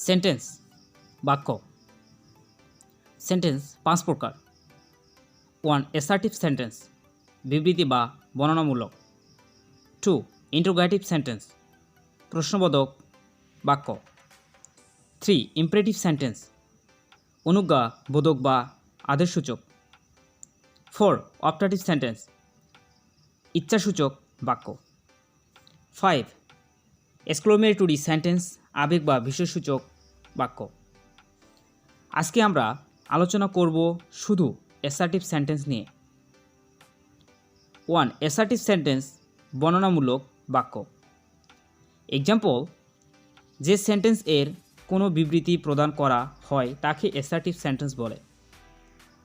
Sentence বাক্য। Sentence 5 প্রকার। 1. assertive sentence বিবৃতি বা বর্ণনামূলক। 2. interrogative সেন্টেন্স প্রশ্নবোধক বাক্য। 3. imperative সেন্টেন্স অনুজ্ঞা বোধক বা আদেশসূচক। 4. operative সেন্টেন্স ইচ্ছাসূচক বাক্য। 5. exclamatory সেন্টেন্স আবেগ বা বিষয়সূচক বাক্য। আজকে আমরা আলোচনা করব শুধু assertive সেন্টেন্স নিয়ে। 1. assertive সেন্টেন্স বর্ণনামূলক বাক্য। এক্সাম্পল, যে সেন্টেন্স এর কোনো বিবৃতি প্রদান করা হয় তাকে assertive সেন্টেন্স বলে।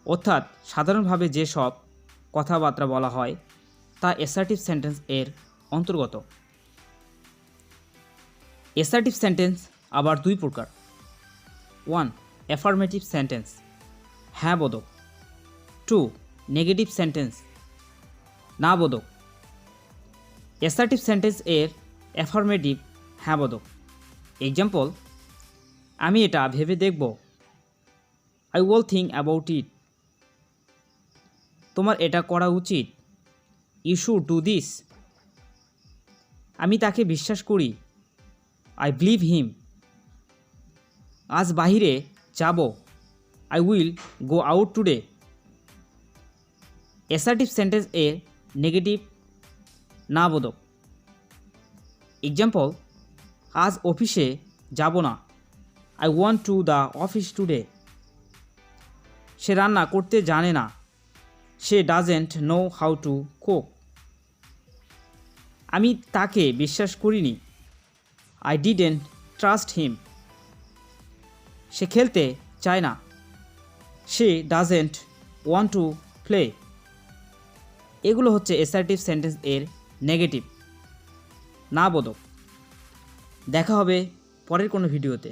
অর্থাৎ সাধারণভাবে যে সব কথাবার্তা বলা হয় তা assertive সেন্টেন্স এর অন্তর্গত। assertive সেন্টেন্স আবার 2 প্রকার। 1. affirmative সেন্টেন্স হ্যাঁ বোধক। 2. নেগেটিভ সেন্টেন্স না বোধক। assertive সেন্টেন্স এর অ্যাফার্মেটিভ হ্যাঁ বোধক। এক্সাম্পল, আমি এটা ভেবে দেখব। I will think about it. তোমার এটা করা উচিত। You should do this. আমি তাকে বিশ্বাস করি। I believe him. আজ বাহিরে যাব। I will go out today. assertive sentence এর নেগেটিভ না বোধক। এক্সাম্পল, আজ অফিসে যাব না। I want to the office today. সে রান্না করতে জানে না। সে doesn't know how to cook. আমি তাকে বিশ্বাস করিনি। I didn't trust him. সে খেলতে চায় না। সে ডাজেন্ট ওয়ান্ট টু প্লে। এগুলো হচ্ছে assertive সেন্টেন্স এর নেগেটিভ না বোধক। দেখা হবে পরের কোনো ভিডিওতে।